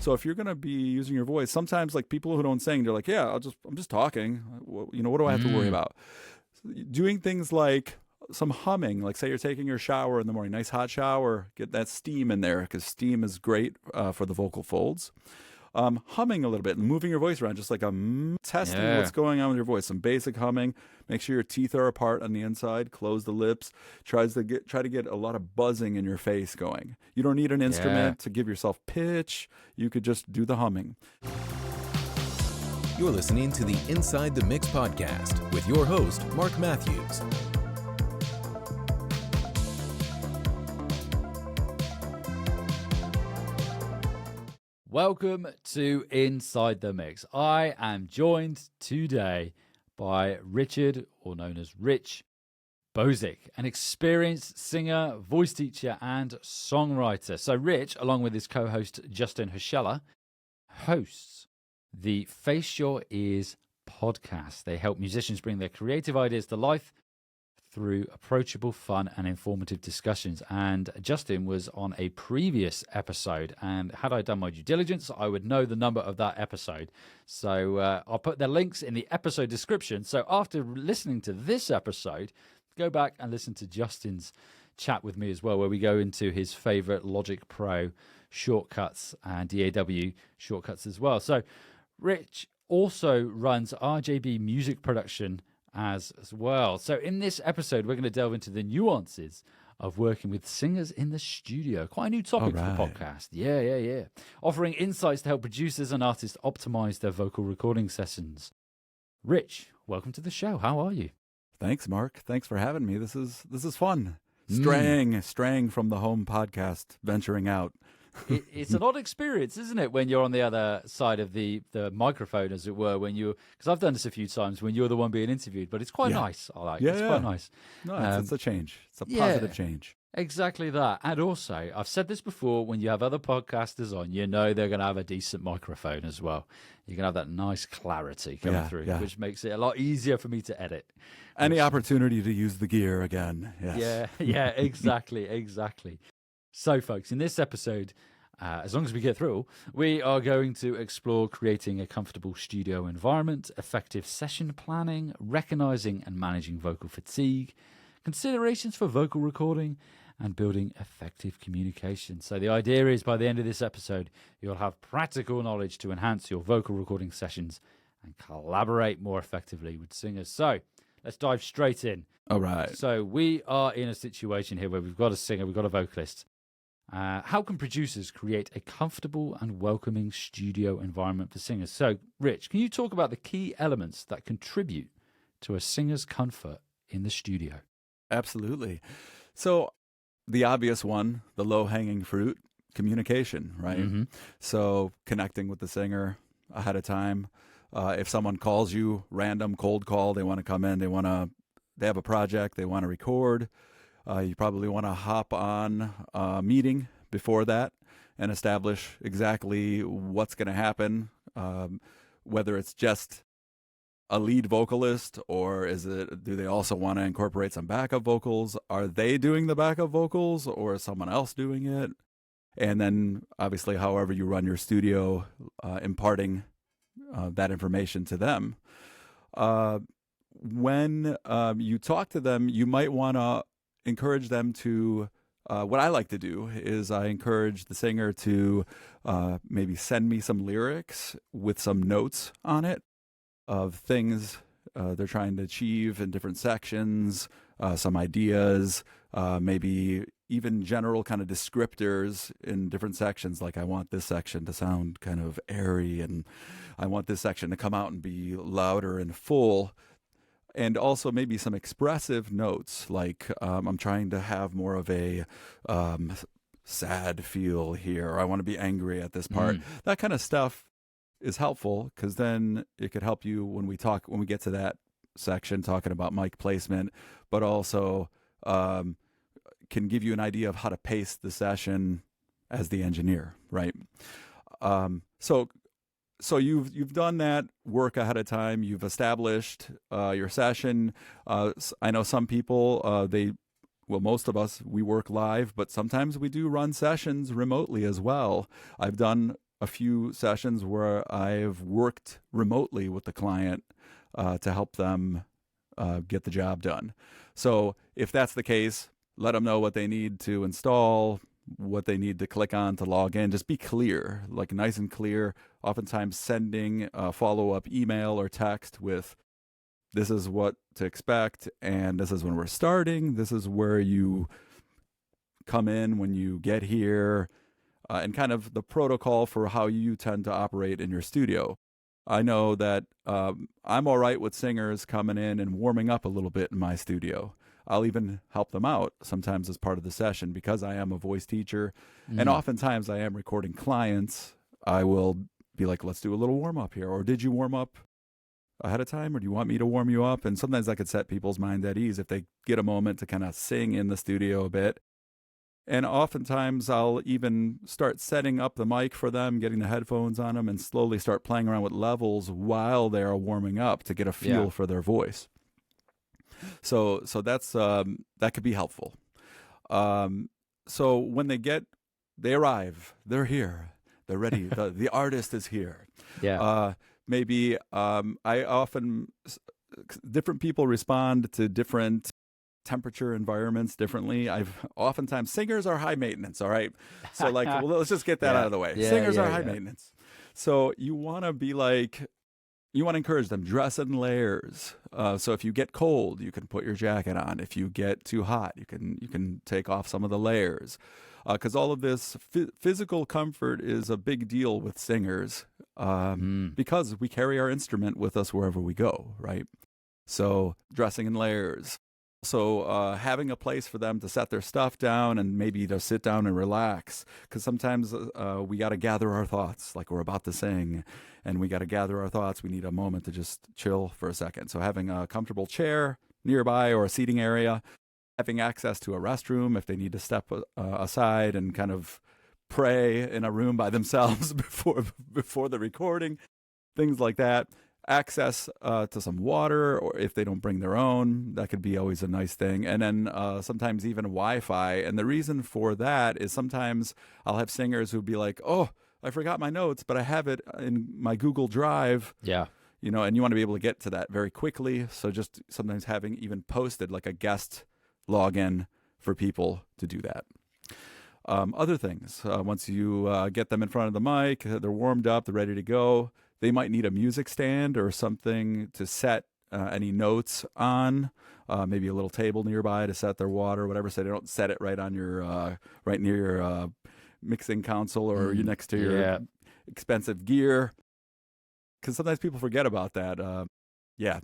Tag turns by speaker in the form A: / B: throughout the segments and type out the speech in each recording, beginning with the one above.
A: So if you're going to be using your voice, sometimes like people who don't sing, they're like, yeah, I'm just talking. What do I have to worry about? Doing things like some humming, like say you're taking your shower in the morning, nice hot shower, get that steam in there because steam is great for the vocal folds. Humming a little bit and moving your voice around, just like testing what's going on with your voice. Some basic humming. Make sure your teeth are apart on the inside. Close the lips. Try to get a lot of buzzing in your face going. You don't need an instrument to give yourself pitch. You could just do the humming.
B: You're listening to the Inside the Mix podcast with your host, Mark Matthews.
C: Welcome to Inside the Mix. I am joined today by Richard, or known as Rich Bozic, an experienced singer, voice teacher, and songwriter. So Rich, along with his co-host Justin Hushella, hosts the Face Your Ears podcast. They help musicians bring their creative ideas to life through approachable, fun, and informative discussions. And Justin was on a previous episode, and had I done my due diligence, I would know the number of that episode. So I'll put the links in the episode description. So after listening to this episode, go back and listen to Justin's chat with me as well, where we go into his favorite Logic Pro shortcuts and DAW shortcuts as well. So Rich also runs RJB Music Production as well. So in this episode, we're going to delve into the nuances of working with singers in the studio. Quite a new topic for the podcast. Yeah. Offering insights to help producers and artists optimize their vocal recording sessions. Rich, welcome to the show. How are you?
A: Thanks, Mark. Thanks for having me. This is fun. Straying from the home podcast, venturing out.
C: It's an odd experience, isn't it, when you're on the other side of the microphone, as it were, because I've done this a few times when you're the one being interviewed, but it's quite nice. It's quite nice.
A: No, it's a change. It's a positive change.
C: Exactly that. And also, I've said this before, when you have other podcasters on, you know they're going to have a decent microphone as well. You're going to have that nice clarity coming through, which makes it a lot easier for me to edit.
A: Any opportunity to use the gear again. Yes.
C: Yeah, exactly. So, folks, in this episode, as long as we get through, we are going to explore creating a comfortable studio environment, effective session planning, recognizing and managing vocal fatigue, considerations for vocal recording, and building effective communication. So the idea is, by the end of this episode, you'll have practical knowledge to enhance your vocal recording sessions and collaborate more effectively with singers. So let's dive straight in.
A: All right.
C: So we are in a situation here where we've got a singer, we've got a vocalist. How can producers create a comfortable and welcoming studio environment for singers? So, Rich, can you talk about the key elements that contribute to a singer's comfort in the studio?
A: Absolutely. So, the obvious one, the low-hanging fruit, communication, right? Mm-hmm. So, connecting with the singer ahead of time. If someone calls you, random cold call, they want to come in, they have a project, they want to record. You probably want to hop on a meeting before that and establish exactly what's going to happen, whether it's just a lead vocalist or do they also want to incorporate some backup vocals? Are they doing the backup vocals or is someone else doing it? And then obviously, however you run your studio, imparting that information to them. When you talk to them, you might want to encourage them to, what I like to do is I encourage the singer to maybe send me some lyrics with some notes on it of things they're trying to achieve in different sections, some ideas, maybe even general kind of descriptors in different sections. Like I want this section to sound kind of airy and I want this section to come out and be louder and full. And also maybe some expressive notes, like I'm trying to have more of a sad feel here, or I want to be angry at this part. That kind of stuff is helpful because then it could help you when we get to that section talking about mic placement, but also can give you an idea of how to pace the session as the engineer, right? So you've done that work ahead of time. You've established your session. I know some people, most of us, we work live, but sometimes we do run sessions remotely as well. I've done a few sessions where I've worked remotely with the client to help them get the job done. So if that's the case, let them know what they need to install, what they need to click on to log in. Just be clear, like nice and clear. Oftentimes sending a follow-up email or text with, this is what to expect, and this is when we're starting. This is where you come in when you get here, and kind of the protocol for how you tend to operate in your studio. I know that I'm all right with singers coming in and warming up a little bit in my studio. I'll even help them out sometimes as part of the session because I am a voice teacher. And oftentimes I am recording clients. I will be like, let's do a little warm up here. Or did you warm up ahead of time, or do you want me to warm you up? And sometimes I could set people's mind at ease if they get a moment to kind of sing in the studio a bit. And oftentimes I'll even start setting up the mic for them, getting the headphones on them, and slowly start playing around with levels while they are warming up to get a feel for their voice. So that's that could be helpful. So when they arrive, they're here, they're ready. The artist is here.
C: Yeah.
A: Maybe different people respond to different temperature environments differently. Oftentimes singers are high maintenance. All right. So like, well, let's just get that out of the way. Singers are high maintenance. So you want to encourage them, dress in layers. So if you get cold, you can put your jacket on. If you get too hot, you can take off some of the layers. Because all of this physical comfort is a big deal with singers, because we carry our instrument with us wherever we go, right? So dressing in layers. So having a place for them to set their stuff down and maybe to sit down and relax. Because sometimes we got to gather our thoughts, like we're about to sing, and we got to gather our thoughts. We need a moment to just chill for a second. So having a comfortable chair nearby or a seating area, having access to a restroom if they need to step aside and kind of pray in a room by themselves before the recording, things like that. Access to some water, or if they don't bring their own, that could be always a nice thing. And then sometimes even Wi-Fi. And the reason for that is sometimes I'll have singers who'll be like, oh, I forgot my notes, but I have it in my Google Drive.
C: Yeah.
A: And you want to be able to get to that very quickly. So just sometimes having even posted like a guest login for people to do that. Other things, once you get them in front of the mic, they're warmed up, they're ready to go. They might need a music stand or something to set any notes on, maybe a little table nearby to set their water, whatever. So they don't set it right on your right near your mixing console or you're next to your expensive gear. Because sometimes people forget about that.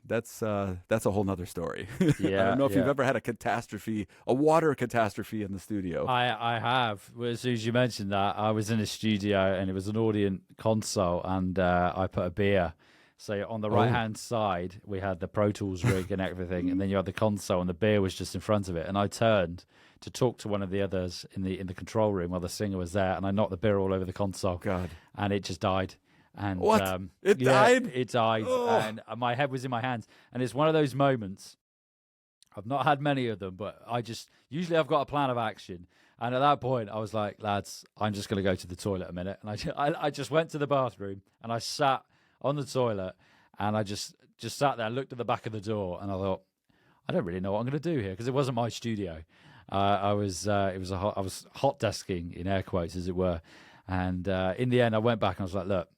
A: That's a whole nother story. I don't know if you've ever had a water catastrophe in the studio.
C: I have. Well, as soon as you mentioned that, I was in a studio and it was an audience console, and I put a beer. So on the right-hand side, we had the Pro Tools rig and everything, and then you had the console, and the beer was just in front of it. And I turned to talk to one of the others in the control room while the singer was there, and I knocked the beer all over the console.
A: God.
C: And it just died. And
A: what? It died?
C: It died. Oh. And my head was in my hands. And it's one of those moments. I've not had many of them, but usually I've got a plan of action. And at that point, I was like, lads, I'm just going to go to the toilet a minute. And I just went to the bathroom and I sat on the toilet and I just sat there, looked at the back of the door, and I thought, I don't really know what I'm going to do here, because it wasn't my studio. I was hot desking, in air quotes, as it were. And in the end, I went back and I was like, look,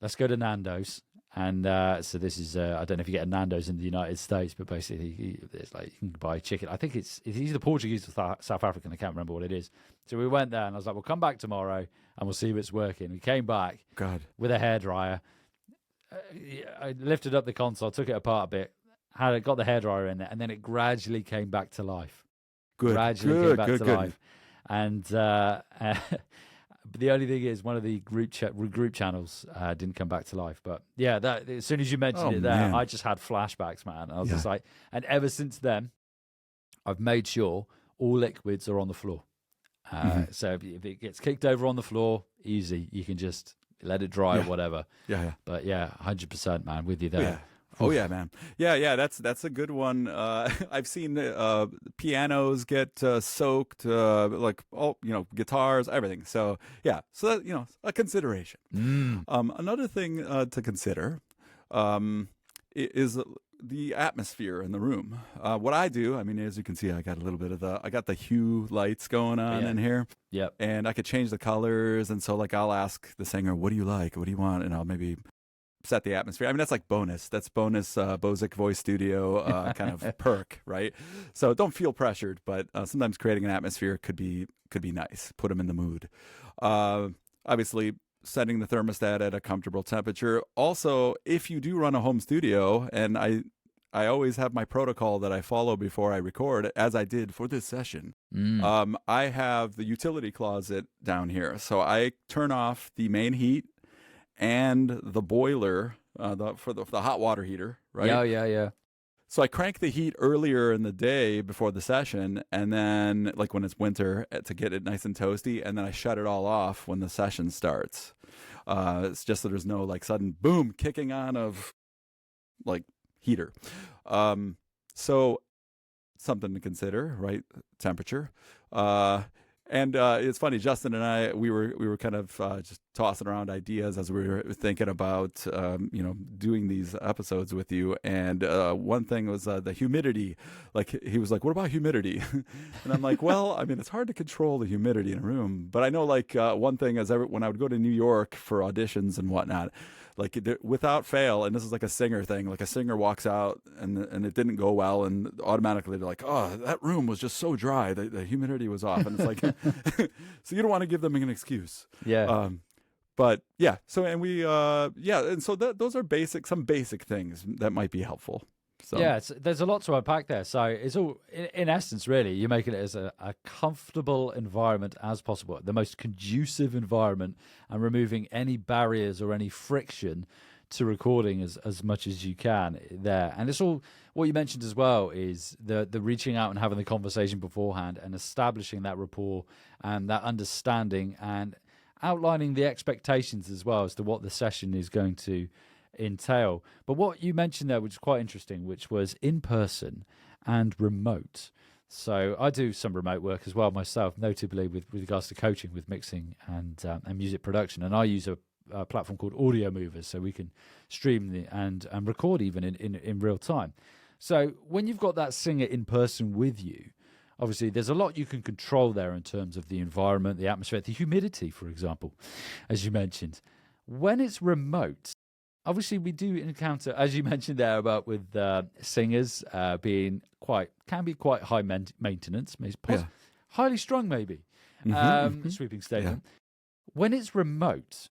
C: let's go to Nando's. And so this is, I don't know if you get a Nando's in the United States, but basically it's like you can buy chicken. I think it's either Portuguese or South African. I can't remember what it is. So we went there and I was like, we'll come back tomorrow and we'll see if it's working. We came back with a hairdryer. I lifted up the console, took it apart a bit, got the hairdryer in there, and then it gradually came back to life. Came back to life. And but the only thing is, one of the group channels didn't come back to life. But yeah, as soon as you mentioned it there, man. I just had flashbacks, man. I was just like, and ever since then, I've made sure all liquids are on the floor. So if it gets kicked over on the floor, easy. You can just let it dry or whatever.
A: Yeah.
C: But yeah, 100%, man, with you there.
A: Oh yeah, man. Yeah. That's a good one. I've seen pianos get soaked, like guitars, everything. So yeah, so that, a consideration.
C: Mm.
A: Another thing to consider is the atmosphere in the room. What I do, I mean, as you can see, I got the hue lights going on
C: Yeah.
A: in here.
C: Yep.
A: And I could change the colors, and so like I'll ask the singer, "What do you like? What do you want?" And I'll maybe set the atmosphere. I mean, that's like bonus. That's bonus Bozic Voice Studio kind of perk, right? So don't feel pressured, but sometimes creating an atmosphere could be nice. Put them in the mood. Obviously, setting the thermostat at a comfortable temperature. Also, if you do run a home studio, and I always have my protocol that I follow before I record, as I did for this session. I have the utility closet down here, so I turn off the main heat and the boiler for the hot water heater, right?
C: Yeah.
A: So I crank the heat earlier in the day before the session, and then like when it's winter to get it nice and toasty, and then I shut it all off when the session starts. It's just so there's no like sudden boom kicking on of like heater. So something to consider, right? Temperature. And it's funny, Justin and I, we were kind of just tossing around ideas as we were thinking about, doing these episodes with you. And one thing was the humidity. Like he was like, "What about humidity?" And I'm like, "Well, I mean, it's hard to control the humidity in a room, but I know like one thing is when I would go to New York for auditions and whatnot, like without fail, and this is like a singer thing, like a singer walks out and it didn't go well, and automatically they're like, "Oh, that room was just so dry, the humidity was off," and it's like, so you don't want to give them an excuse.
C: Yeah.
A: But yeah, so and we and so those are some basic things that might be helpful. So.
C: Yeah, there's a lot to unpack there. So it's all, in essence, really, you're making it as a comfortable environment as possible, the most conducive environment, and removing any barriers or any friction to recording as much as you can there. And it's all, what you mentioned as well is the reaching out and having the conversation beforehand and establishing that rapport and that understanding and outlining the expectations as well as to what the session is going to entail. But what you mentioned there, which is quite interesting, which was in person and remote. So I do some remote work as well myself, notably with regards to coaching with mixing and music production. And I use a platform called Audio Movers, so we can stream and record even in real time. So when you've got that singer in person with you, obviously there's a lot you can control there in terms of the environment, the atmosphere, the humidity, for example, as you mentioned. When it's remote, obviously, we do encounter, as you mentioned there, about with singers can be quite high maintenance, highly strung, maybe. Sweeping statement. Yeah. When it's remote,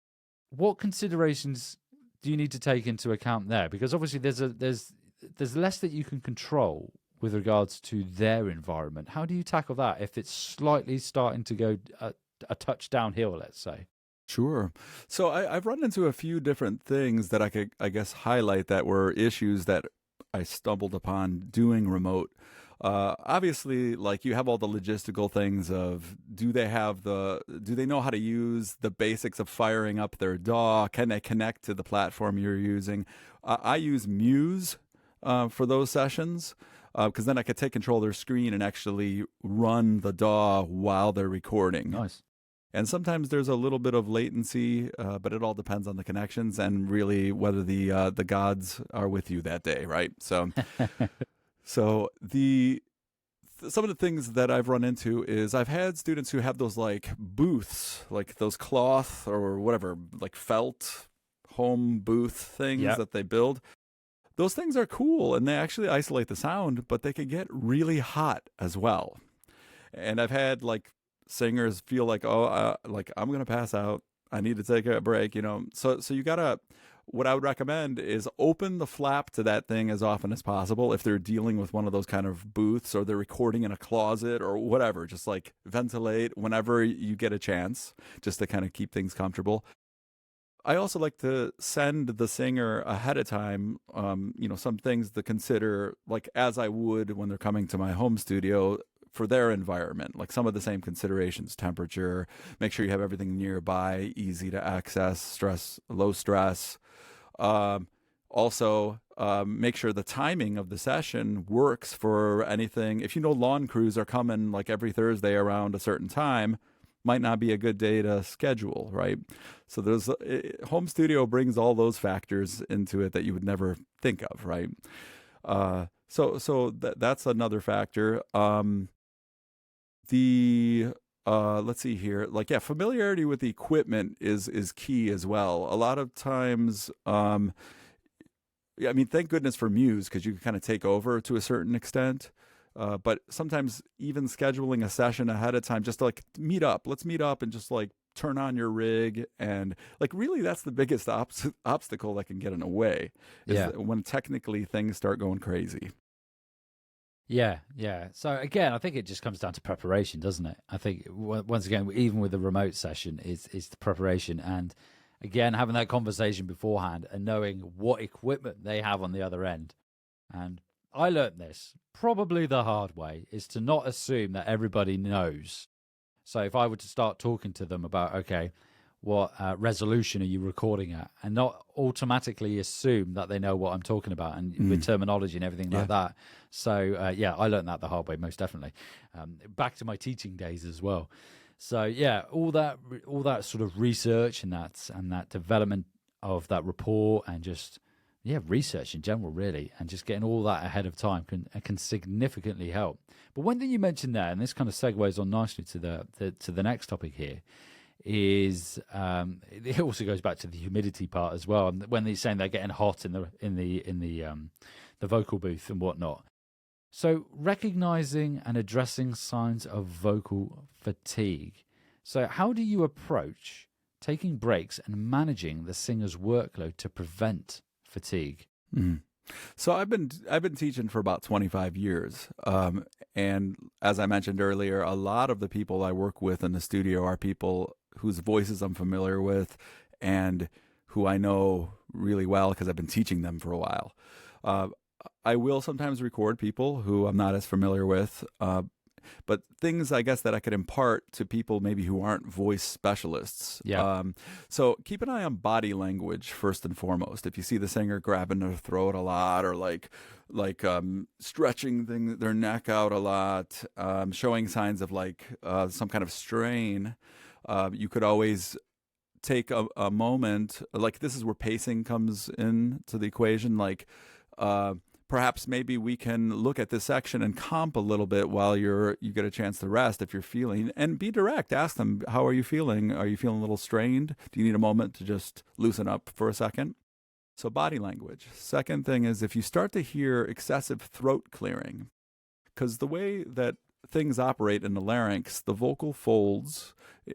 C: what considerations do you need to take into account there? Because obviously, there's less that you can control with regards to their environment. How do you tackle that if it's slightly starting to go a touch downhill, let's say?
A: Sure. So I've run into a few different things that I could, I guess, highlight that were issues that I stumbled upon doing remote. Obviously, like you have all the logistical things of do they know how to use the basics of firing up their DAW? Can they connect to the platform you're using? I use Muse for those sessions because then I could take control of their screen and actually run the DAW while they're recording.
C: Nice.
A: And sometimes there's a little bit of latency, but it all depends on the connections and really whether the gods are with you that day, right? So, some of the things that I've run into is I've had students who have those like booths, like those cloth or whatever, like felt home booth things that they build. Those things are cool and they actually isolate the sound, but they can get really hot as well. And I've had like singers feel like, like I'm going to pass out. I need to take a break, So you gotta, what I would recommend is open the flap to that thing as often as possible. If they're dealing with one of those kind of booths or they're recording in a closet or whatever, just like ventilate whenever you get a chance, just to kind of keep things comfortable. I also like to send the singer ahead of time, some things to consider, like as I would when they're coming to my home studio, for their environment, like some of the same considerations: temperature, make sure you have everything nearby, easy to access, low stress. Also, make sure the timing of the session works for anything. If you know lawn crews are coming like every Thursday around a certain time, might not be a good day to schedule, right? So there's home studio brings all those factors into it that you would never think of, right? So that's another factor. The let's see here, like, yeah, familiarity with the equipment is key as well. A lot of times, yeah, I mean, thank goodness for Muse, because you can kind of take over to a certain extent. But sometimes even scheduling a session ahead of time, just to, like, meet up. Let's meet up and just like turn on your rig, and like really that's the biggest obstacle that can get in the way is when technically things start going crazy.
C: Yeah. So again, I think it just comes down to preparation, doesn't it? I think once again, even with the remote session, is the preparation, and again having that conversation beforehand and knowing what equipment they have on the other end. And I learned this probably the hard way, is to not assume that everybody knows. So if I were to start talking to them about, okay, what resolution are you recording at, and not automatically assume that they know what I'm talking about, and with terminology and everything like that. So I learned that the hard way, most definitely. Back to my teaching days as well. So yeah, all that sort of research and that development of that rapport, and just research in general, really, and just getting all that ahead of time can significantly help. But one thing you mentioned there, and this kind of segues on nicely to the next topic here, is it also goes back to the humidity part as well. And when they're saying they're getting hot in the vocal booth and whatnot. So recognizing and addressing signs of vocal fatigue. So how do you approach taking breaks and managing the singer's workload to prevent fatigue?
A: So I've been teaching for about 25 years, and as I mentioned earlier, a lot of the people I work with in the studio are people whose voices I'm familiar with and who I know really well because I've been teaching them for a while. I will sometimes record people who I'm not as familiar with, but things, I guess, that I could impart to people maybe who aren't voice specialists. So keep an eye on body language first and foremost. If you see the singer grabbing their throat a lot, or like stretching their neck out a lot, showing signs of like some kind of strain, you could always take a moment. Like, this is where pacing comes into the equation. Like, perhaps maybe we can look at this section and comp a little bit while you get a chance to rest if you're feeling, and be direct. Ask them, how are you feeling? Are you feeling a little strained? Do you need a moment to just loosen up for a second? So body language. Second thing is, if you start to hear excessive throat clearing, because the way that things operate in the larynx, the vocal folds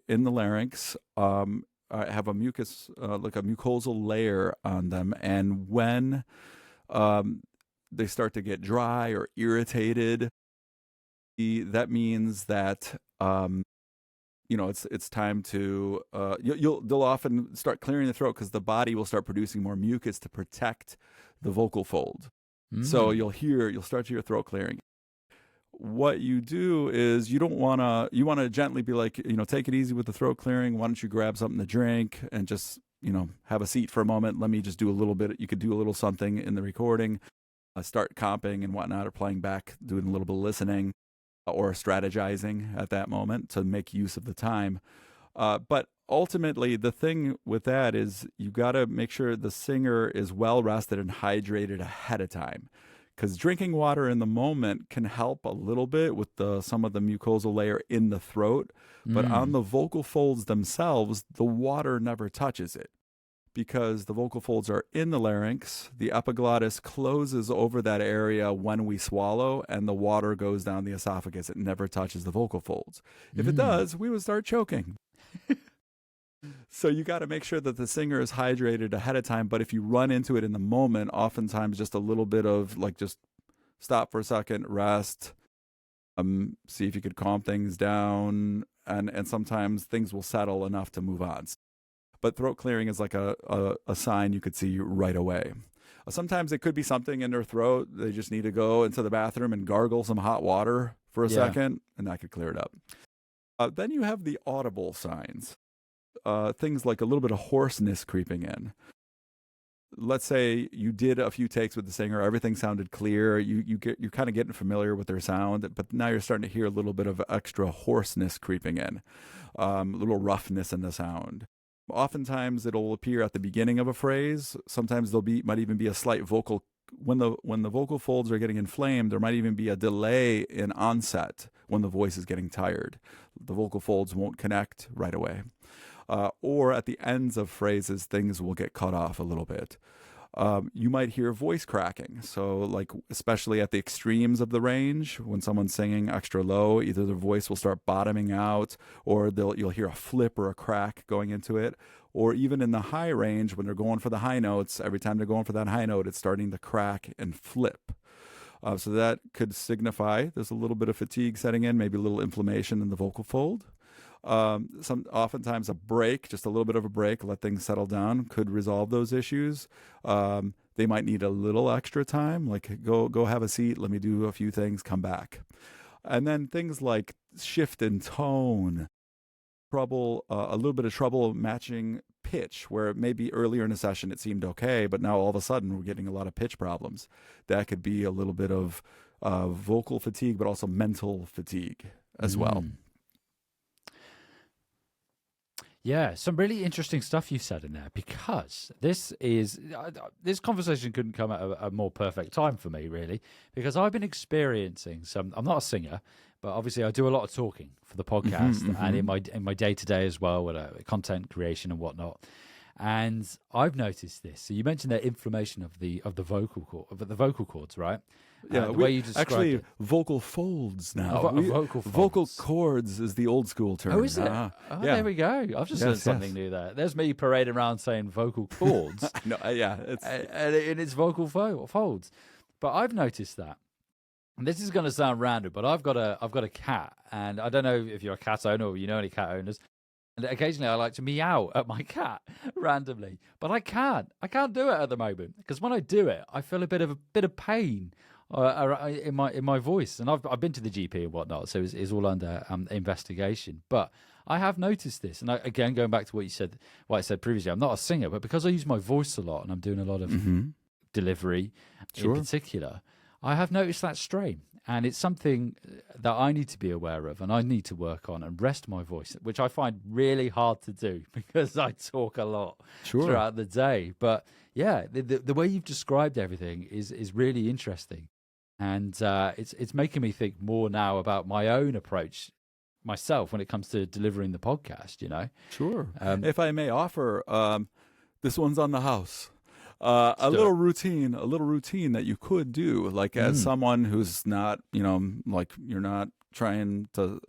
A: in the larynx have a mucus, like a mucosal layer on them, and when they start to get dry or irritated, that means that it's time to they'll often start clearing the throat, because the body will start producing more mucus to protect the vocal fold. So you'll start to hear throat clearing. What you do is you want to gently be like, take it easy with the throat clearing. Why don't you grab something to drink and just have a seat for a moment. Let me just do a little bit. You could do a little something in the recording. Start comping and whatnot, or playing back, doing a little bit of listening, or strategizing at that moment to make use of the time. But ultimately, the thing with that is you got to make sure the singer is well rested and hydrated ahead of time, because drinking water in the moment can help a little bit with some of the mucosal layer in the throat. But on the vocal folds themselves, the water never touches it, because the vocal folds are in the larynx. The epiglottis closes over that area when we swallow, and the water goes down the esophagus. It never touches the vocal folds. If it does, we would start choking. So you got to make sure that the singer is hydrated ahead of time. But if you run into it in the moment, oftentimes just a little bit of like, just stop for a second, rest, see if you could calm things down, and sometimes things will settle enough to move on. But throat clearing is like a sign you could see right away. Sometimes it could be something in their throat. They just need to go into the bathroom and gargle some hot water for a second, and that could clear it up. Then you have the audible signs. Things like a little bit of hoarseness creeping in. let's say you did a few takes with the singer, everything sounded clear. You're kind of getting familiar with their sound, but now you're starting to hear a little bit of extra hoarseness creeping in, a little roughness in the sound. Oftentimes it'll appear at the beginning of a phrase. Sometimes might even be a slight vocal. When the vocal folds are getting inflamed, there might even be a delay in onset when the voice is getting tired. The vocal folds won't connect right away. Or at the ends of phrases, things will get cut off a little bit. You might hear voice cracking. So like, especially at the extremes of the range, when someone's singing extra low, either their voice will start bottoming out, or you'll hear a flip or a crack going into it. Or even in the high range, when they're going for the high notes, every time they're going for that high note, it's starting to crack and flip. So that could signify there's a little bit of fatigue setting in, maybe a little inflammation in the vocal fold. Oftentimes a break, just a little bit of a break, let things settle down, could resolve those issues. They might need a little extra time, like go have a seat, let me do a few things, come back. And then things like shift in tone, a little bit of trouble matching pitch, where maybe earlier in a session it seemed okay, but now all of a sudden we're getting a lot of pitch problems. That could be a little bit of vocal fatigue, but also mental fatigue as well.
C: Yeah, some really interesting stuff you said in there, because this conversation couldn't come at a more perfect time for me, really, because I've been experiencing I'm not a singer, but obviously I do a lot of talking for the podcast and in my day-to-day as well, with content creation and whatnot. And I've noticed this. So you mentioned the inflammation of the vocal cords, right?
A: Yeah,
C: the way you described
A: actually
C: it.
A: Vocal folds now.
C: Vocal folds.
A: Vocal cords is the old school term.
C: Oh, is it?
A: Yeah.
C: There we go. I've just learned something new there. There's me parading around saying vocal cords.
A: No, yeah,
C: and it's vocal folds. But I've noticed that. And this is going to sound random, but I've got a cat, and I don't know if you're a cat owner or you know any cat owners. And occasionally I like to meow at my cat randomly, but I can't do it at the moment, because when I do it, I feel a bit of pain in my voice. And I've been to the GP and whatnot, so it's all under investigation. But I have noticed this, and again, going back to what I said previously, I'm not a singer, but because I use my voice a lot and I'm doing a lot of delivery in particular, I have noticed that strain. And it's something that I need to be aware of, and I need to work on and rest my voice, which I find really hard to do because I talk a lot throughout the day. But yeah, the way you've described everything is really interesting. And it's making me think more now about my own approach myself when it comes to delivering the podcast, you know?
A: Sure. If I may offer, this one's on the house. A little routine that you could do, like as someone who's not, like you're not trying to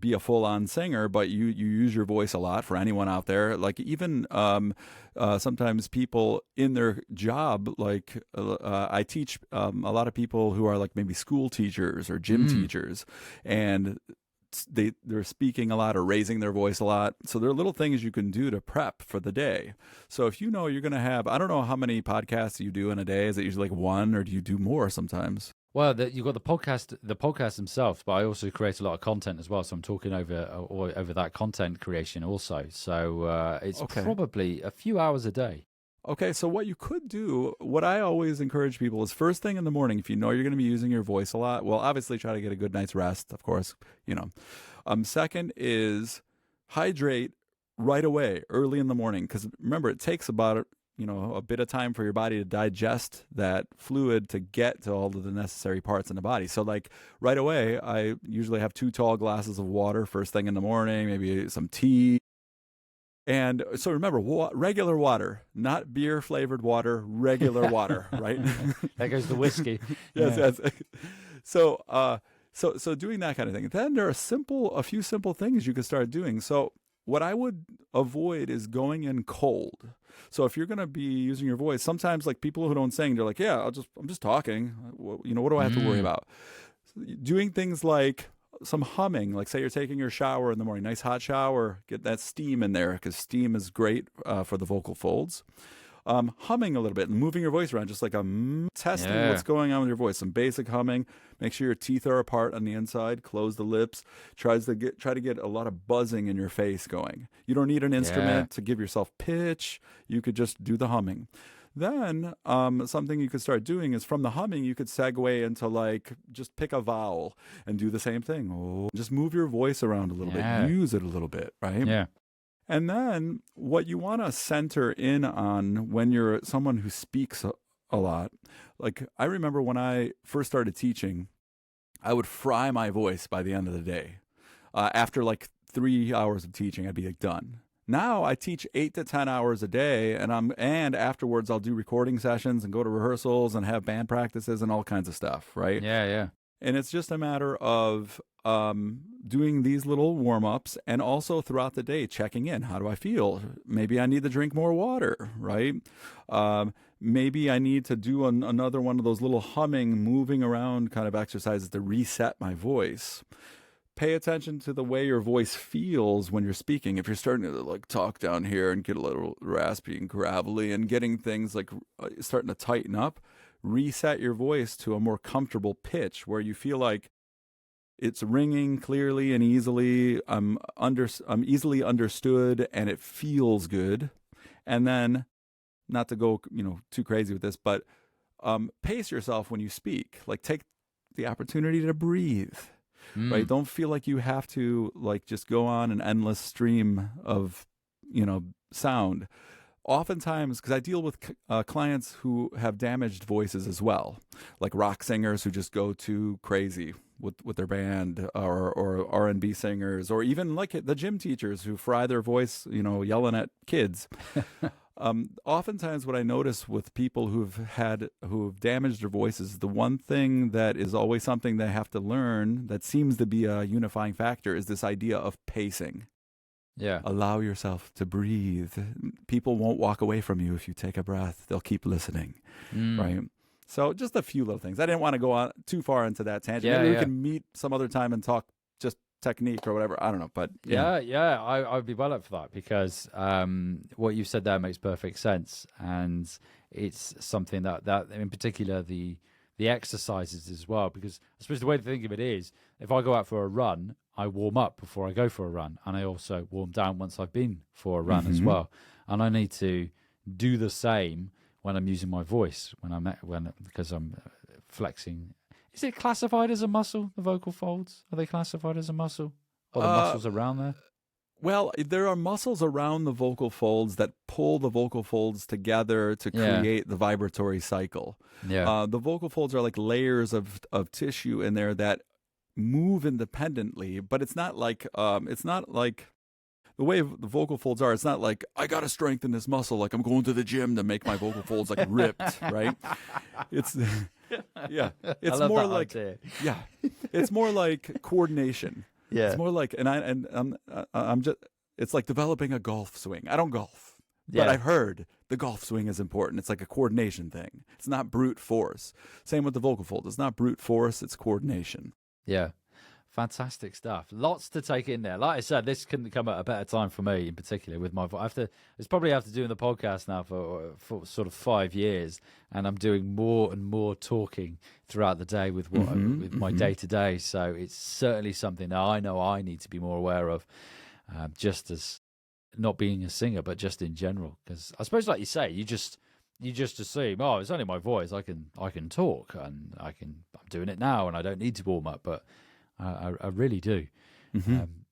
A: be a full-on singer, but you use your voice a lot. For anyone out there, like even sometimes people in their job, like I teach a lot of people who are like maybe school teachers or gym teachers, and they're speaking a lot or raising their voice a lot. So there are little things you can do to prep for the day. So if you know you're going to have, I don't know how many podcasts you do in a day. Is it usually like one, or do you do more sometimes?
C: Well, you've got the podcast themselves, but I also create a lot of content as well. So I'm talking over that content creation also. So it's probably a few hours a day.
A: Okay, so what you could do, what I always encourage people is first thing in the morning, if you know you're going to be using your voice a lot, well, obviously try to get a good night's rest, of course, Second is hydrate right away, early in the morning, because remember, it takes about a bit of time for your body to digest that fluid to get to all of the necessary parts in the body. So like right away, I usually have 2 tall glasses of water first thing in the morning, maybe some tea. And so remember, regular water, not beer-flavored water, regular water, right?
C: There goes the whiskey.
A: Yes. So doing that kind of thing. Then there are a few simple things you can start doing. So what I would avoid is going in cold. So if you're going to be using your voice, sometimes like people who don't sing, they're like, yeah, I'm just talking. What do I have to worry about? Doing things like some humming, like say you're taking your shower in the morning, nice hot shower, get that steam in there, because steam is great for the vocal folds. humming a little bit and moving your voice around, just like testing
C: Yeah.
A: what's going on with your voice. Some basic humming. Make sure your teeth are apart on the inside. Close the lips. Try to get a lot of buzzing in your face going. You don't need an instrument to give yourself pitch. You could just do the humming. Then something you could start doing is from the humming, you could segue into like just pick a vowel and do the same thing. Oh, just move your voice around a little bit. Use it a little bit, right?
C: Yeah.
A: And then what you want to center in on when you're someone who speaks a lot, like I remember when I first started teaching, I would fry my voice by the end of the day. After like 3 hours of teaching, I'd be like done. Now I teach 8 to 10 hours a day, and afterwards I'll do recording sessions and go to rehearsals and have band practices and all kinds of stuff, right?
C: Yeah.
A: And it's just a matter of doing these little warm-ups and also throughout the day checking in. How do I feel? Maybe I need to drink more water, right? Maybe I need to do another one of those little humming, moving around kind of exercises to reset my voice. Pay attention to the way your voice feels when you're speaking. If you're starting to like talk down here and get a little raspy and gravelly and getting things like starting to tighten up, reset your voice to a more comfortable pitch where you feel like it's ringing clearly and easily. I'm easily understood and it feels good. And then, not to go too crazy with this, but pace yourself when you speak. Like take the opportunity to breathe. Right? Don't feel like you have to like just go on an endless stream of, sound. Oftentimes, because I deal with clients who have damaged voices as well, like rock singers who just go too crazy with their band, or R&B singers, or even like the gym teachers who fry their voice, yelling at kids. Oftentimes what I notice with people who've damaged their voices, the one thing that is always something they have to learn that seems to be a unifying factor is this idea of pacing.
C: Yeah.
A: Allow yourself to breathe. People won't walk away from you if you take a breath. They'll keep listening, right? So just a few little things. I didn't want to go on too far into that tangent. Maybe we can meet some other time and talk just technique or whatever. I don't know, but
C: I'd be well up for that because what you said there makes perfect sense, and it's something that in particular the exercises as well, because I suppose the way to think of it is if I go out for a run, I warm up before I go for a run, and I also warm down once I've been for a run as well, and I need to do the same when I'm using my voice because I'm flexing. Is it classified as a muscle, the vocal folds? Are they classified as a muscle? Or the muscles around there?
A: Well, there are muscles around the vocal folds that pull the vocal folds together to create the vibratory cycle. Yeah. The vocal folds are like layers of tissue in there that move independently, but it's not like the way the vocal folds are. It's not like I got to strengthen this muscle, like I'm going to the gym to make my vocal folds like ripped, right? It's it's more like it's more like coordination. Yeah, it's more like I'm just it's like developing a golf swing. I don't golf, but I've heard the golf swing is important. It's like a coordination thing. It's not brute force. Same with the vocal folds. It's not brute force. It's coordination.
C: Yeah. Fantastic stuff. Lots to take in there. Like I said, this couldn't come at a better time for me, in particular with my voice. It's probably after doing the podcast now for sort of 5 years, and I'm doing more and more talking throughout the day with my day to day. So it's certainly something that I know I need to be more aware of, just as not being a singer, but just in general. Because I suppose, like you say, you just assume, oh, it's only my voice. I can talk, and I'm doing it now, and I don't need to warm up, but I really do.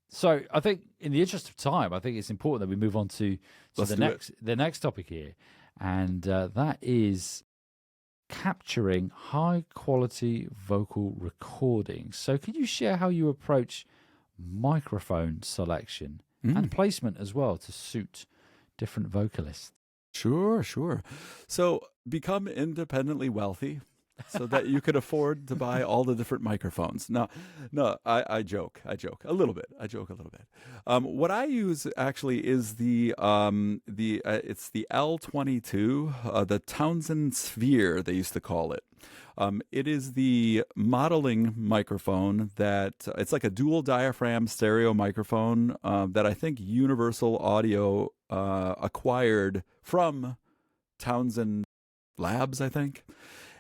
C: So I think in the interest of time, I think it's important that we move on to the next topic here. And that is capturing high quality vocal recordings. So can you share how you approach microphone selection and placement as well to suit different vocalists?
A: Sure. So become independently wealthy so that you could afford to buy all the different microphones. No, I joke a little bit. What I use actually is it's the L22, the Townsend Sphere, they used to call it. It is the modeling microphone that it's like a dual diaphragm stereo microphone that I think Universal Audio acquired from Townsend Labs, I think.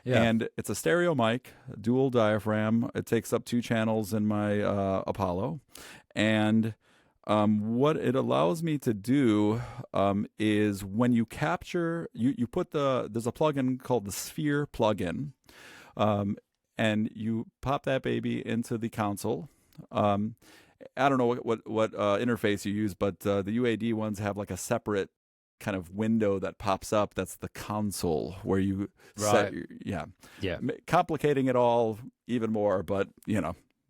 C: Yeah.
A: And it's a stereo mic, dual diaphragm. It takes up 2 channels in my Apollo. And what it allows me to do is when you capture, you put there's a plugin called the Sphere plugin. And you pop that baby into the console. I don't know what interface you use, but the UAD ones have like a separate kind of window that pops up. That's the console where you set
C: Yeah.
A: complicating it all even more, but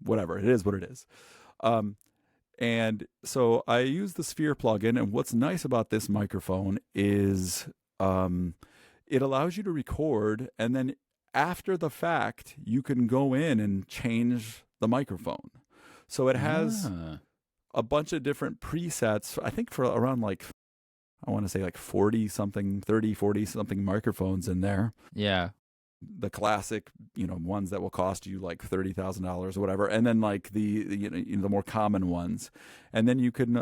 A: whatever, it is what it is. And so I use the Sphere plugin, and what's nice about this microphone is it allows you to record, and then after the fact you can go in and change the microphone. So it has a bunch of different presets, I think for around like, I want to say like 40 something microphones in there.
C: Yeah.
A: The classic, ones that will cost you like $30,000 or whatever. And then like the more common ones. And then you can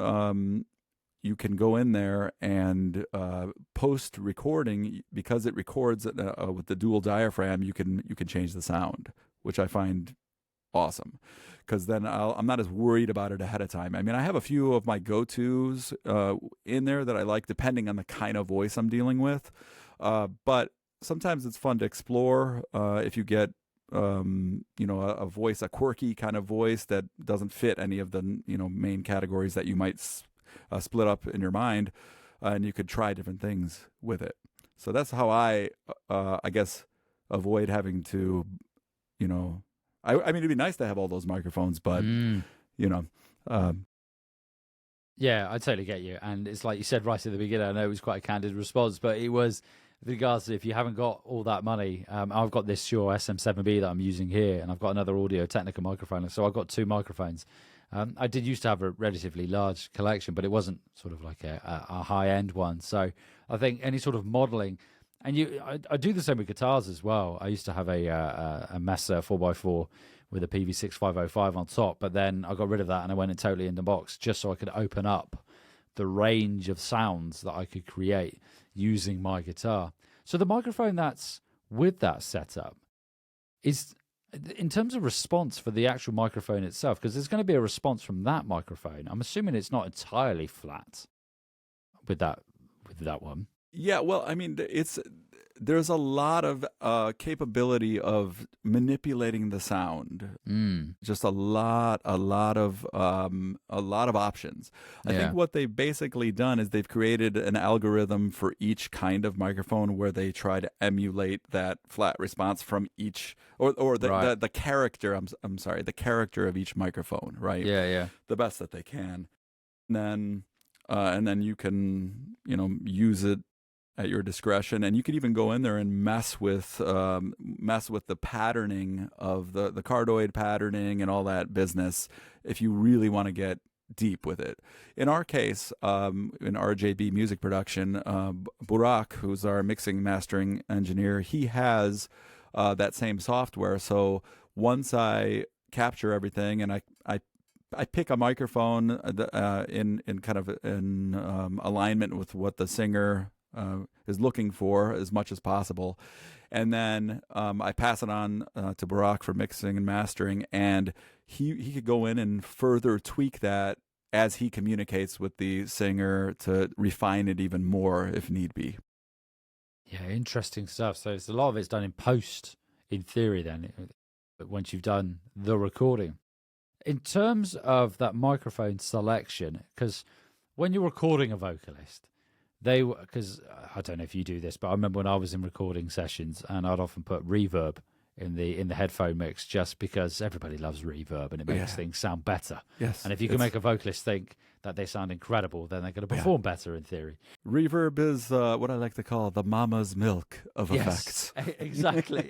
A: go in there and post recording, because it records with the dual diaphragm. You can change the sound, which I find awesome, because then I'm not as worried about it ahead of time. I mean, I have a few of my go-tos in there that I like, depending on the kind of voice I'm dealing with. But sometimes it's fun to explore if you get a voice, a quirky kind of voice that doesn't fit any of the main categories that you might split up in your mind, and you could try different things with it. So that's how I guess avoid having to I mean, it'd be nice to have all those microphones, but
C: yeah, I totally get you. And it's like you said right at the beginning, I know it was quite a candid response, but it was with regards to if you haven't got all that money. I've got this Shure SM7B that I'm using here, and I've got another Audio Technica microphone. So I've got 2 microphones. I did used to have a relatively large collection, but it wasn't sort of like a high-end one. So I think any sort of modeling, and I do the same with guitars as well. I used to have a Messer 4x4 with a PV6505 on top, but then I got rid of that and I went in totally in the box, just so I could open up the range of sounds that I could create using my guitar. So the microphone that's with that setup is, in terms of response for the actual microphone itself, because there's going to be a response from that microphone. I'm assuming it's not entirely flat with that one.
A: Yeah, well, I mean, there's a lot of capability of manipulating the sound. Just a lot of options. I think what they've basically done is they've created an algorithm for each kind of microphone where they try to emulate that flat response from each, or the character. I'm sorry, the character of each microphone. Right.
C: Yeah.
A: The best that they can. And then you can use it at your discretion, and you could even go in there and mess with the patterning of the cardioid patterning and all that business if you really want to get deep with it. In our case, in RJB music production, Burak, who's our mixing mastering engineer, he has that same software. So once I capture everything and I pick a microphone in kind of in alignment with what the singer is looking for as much as possible, and then I pass it on to Burak for mixing and mastering, and he could go in and further tweak that as he communicates with the singer to refine it even more if need be.
C: Yeah, interesting stuff. So it's a lot of it's done in post, in theory, then, once you've done the recording. In terms of that microphone selection, because when you're recording a vocalist, because I don't know if you do this, but I remember when I was in recording sessions, and I'd often put reverb in the headphone mix, just because everybody loves reverb and it makes things sound better.
A: Yes,
C: and if you can make a vocalist think that they sound incredible, then they're going to perform better in theory.
A: Reverb is what I like to call the mama's milk of effects.
C: Exactly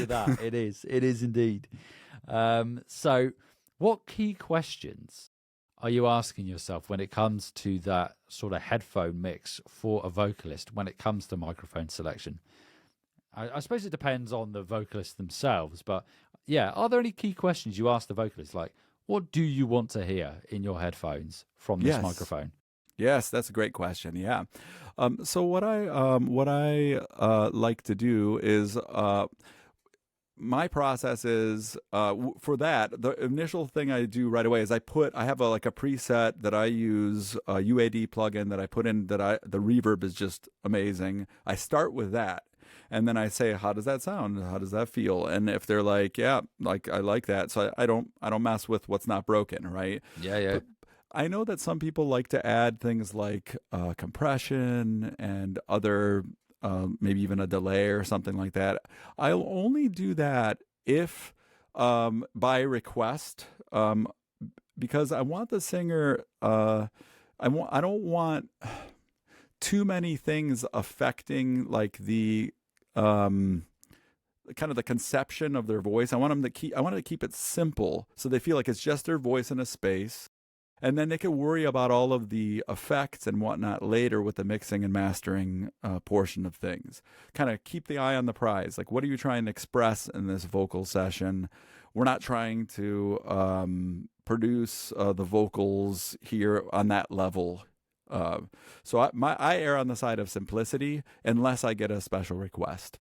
C: that. It is indeed. So what key questions are you asking yourself when it comes to that sort of headphone mix for a vocalist when it comes to microphone selection? I suppose it depends on the vocalists themselves, but yeah, are there any key questions you ask the vocalist, like, what do you want to hear in your headphones from this microphone?
A: Yes, that's a great question. Yeah. So what I like to do is my process is for that. The initial thing I do right away is I have like a preset that I use, a UAD plugin that I put in the reverb is just amazing. I start with that. And then I say, how does that sound? How does that feel? And if they're like, yeah, like I like that, so I don't mess with what's not broken, right?
C: Yeah, yeah.
A: But I know that some people like to add things like compression and other, maybe even a delay or something like that. I'll only do that if by request, because I want the singer. I don't want too many things affecting like the kind of the conception of their voice. I wanted to keep it simple so they feel like it's just their voice in a space. And then they can worry about all of the effects and whatnot later with the mixing and mastering portion of things. Kind of keep the eye on the prize. Like, what are you trying to express in this vocal session? We're not trying to produce the vocals here on that level. So I err on the side of simplicity unless I get a special request.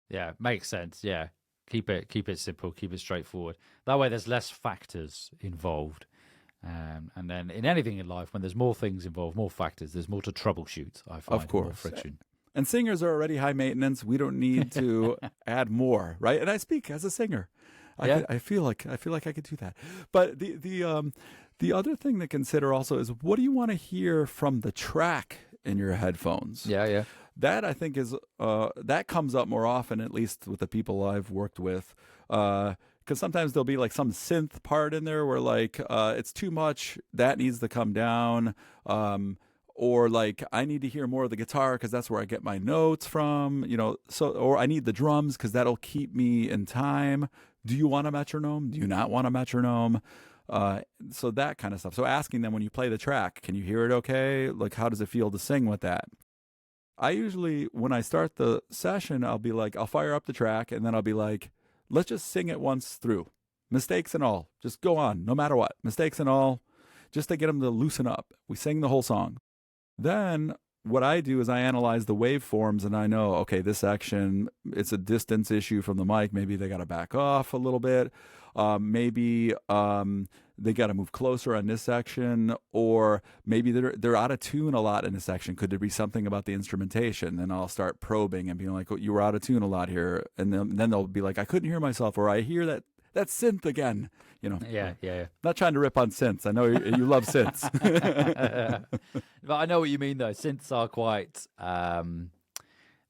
C: Yeah, makes sense. Yeah, keep it simple, keep it straightforward. That way, there's less factors involved. And then in anything in life, when there's more things involved, more factors, there's more to troubleshoot. I find,
A: of course,
C: more friction.
A: And singers are already high maintenance. We don't need to add more, right? And I speak as a singer. I feel like I could do that. But the other thing to consider also is, what do you want to hear from the track in your headphones?
C: Yeah, yeah.
A: That I think is that comes up more often, at least with the people I've worked with. Because sometimes there'll be like some synth part in there where like it's too much, that needs to come down, or like I need to hear more of the guitar because that's where I get my notes from, or I need the drums because that'll keep me in time. Do you want a metronome? Do you not want a metronome? So that kind of stuff. So asking them, when you play the track, can you hear it okay? Like, how does it feel to sing with that? I usually, when I start the session, I'll be like, I'll fire up the track and then I'll be like, let's just sing it once through. Mistakes and all. Just go on, no matter what. Mistakes and all, just to get them to loosen up. We sing the whole song. Then what I do is I analyze the waveforms and I know, okay, this section, it's a distance issue from the mic. Maybe they got to back off a little bit. Maybe they got to move closer on this section, or maybe they're out of tune a lot in this section. Could there be something about the instrumentation? Then I'll start probing and being like, oh, you were out of tune a lot here. And then they'll be like, I couldn't hear myself, or I hear that synth again.
C: Yeah.
A: Not trying to rip on synths. I know you love synths.
C: But I know what you mean, though. Synths are quite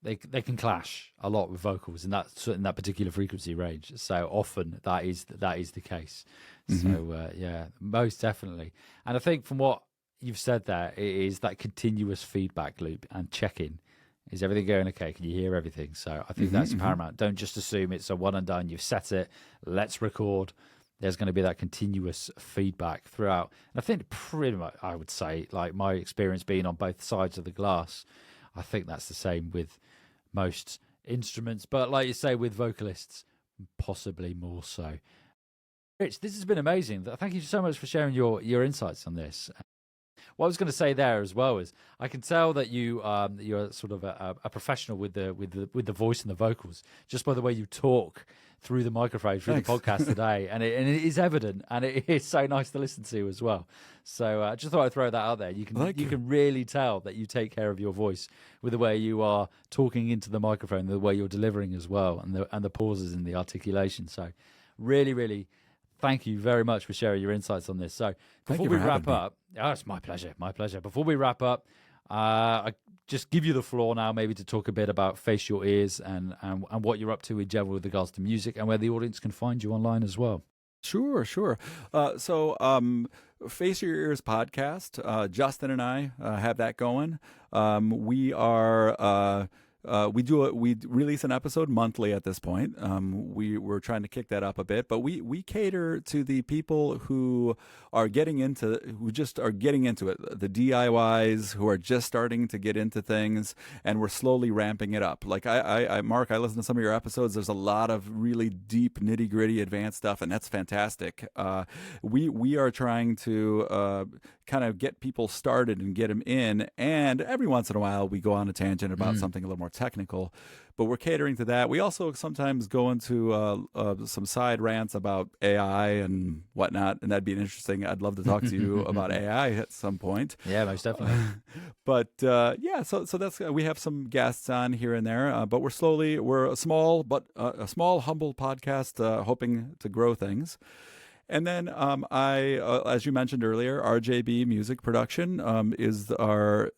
C: they can clash a lot with vocals in that particular frequency range. So often that is the case.
A: Mm-hmm.
C: So yeah, most definitely. And I think from what you've said there, it is that continuous feedback loop and check-in. Is everything going okay? Can you hear everything? So I think that's paramount. Don't just assume it's a one and done. You've set it. Let's record. There's going to be that continuous feedback throughout. And I think pretty much, I would say, like my experience being on both sides of the glass, I think that's the same with most instruments. But like you say, with vocalists, possibly more so. Rich, this has been amazing. Thank you so much for sharing your insights on this. What I was going to say there as well is I can tell that you're sort of a professional with the voice and the vocals just by the way you talk through the microphone through
A: Thanks.
C: the podcast today, and it is evident, and it is so nice to listen to as well. So I just thought I'd throw that out there. You can really tell that you take care of your voice with the way you are talking into the microphone, the way you're delivering as well, and the pauses in the articulation. So really, really. Thank you very much for sharing your insights on this. So before we wrap up, it's my pleasure. Before we wrap up, I just give you the floor now, maybe to talk a bit about Face Your Ears and what you're up to in general with regards to music, and where the audience can find you online as well.
A: Sure. So Face Your Ears podcast, Justin and I have that going. We are we release an episode monthly at this point. We're trying to kick that up a bit, but we cater to the people who just are getting into it, the DIYs who are just starting to get into things, and we're slowly ramping it up. Like Mark, I listened to some of your episodes. There's a lot of really deep, nitty gritty, advanced stuff, and that's fantastic. We are trying to kind of get people started and get them in, and every once in a while we go on a tangent about something a little more technical, but we're catering to that. We also sometimes go into some side rants about AI and whatnot, and that'd be interesting. I'd love to talk to you about AI at some point.
C: Yeah, most definitely.
A: But yeah, so that's we have some guests on here and there, but we're a small humble podcast, hoping to grow things. And then as you mentioned earlier, RJB Music Production is our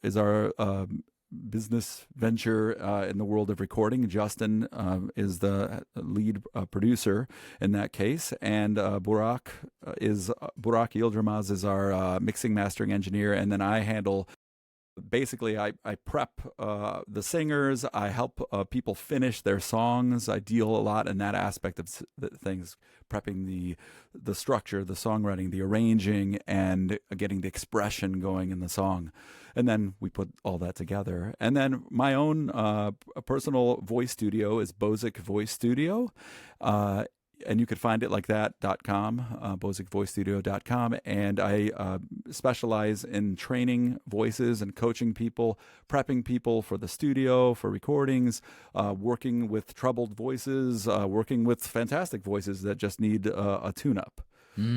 A: business venture in the world of recording. Justin is the lead producer in that case, and Burak Yildirimaz is our mixing mastering engineer, and then I handle. Basically, I prep the singers. I help people finish their songs. I deal a lot in that aspect of things, prepping the structure, the songwriting, the arranging, and getting the expression going in the song. And then we put all that together. And then my own personal voice studio is Bozic Voice Studio. And you could find it like that.com, bozicvoicestudio.com. And I specialize in training voices and coaching people, prepping people for the studio, for recordings, working with troubled voices, working with fantastic voices that just need a tune-up.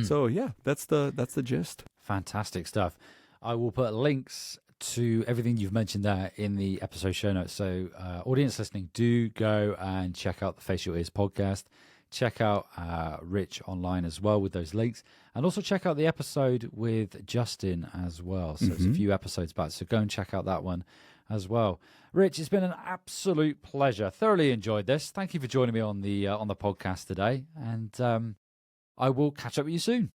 A: So yeah, that's the gist.
C: Fantastic stuff. I will put links to everything you've mentioned there in the episode show notes. So audience listening, do go and check out the Face Your Ears podcast. Check out Rich online as well with those links. And also check out the episode with Justin as well. So it's a few episodes back. So go and check out that one as well. Rich, it's been an absolute pleasure. Thoroughly enjoyed this. Thank you for joining me on the podcast today. And I will catch up with you soon.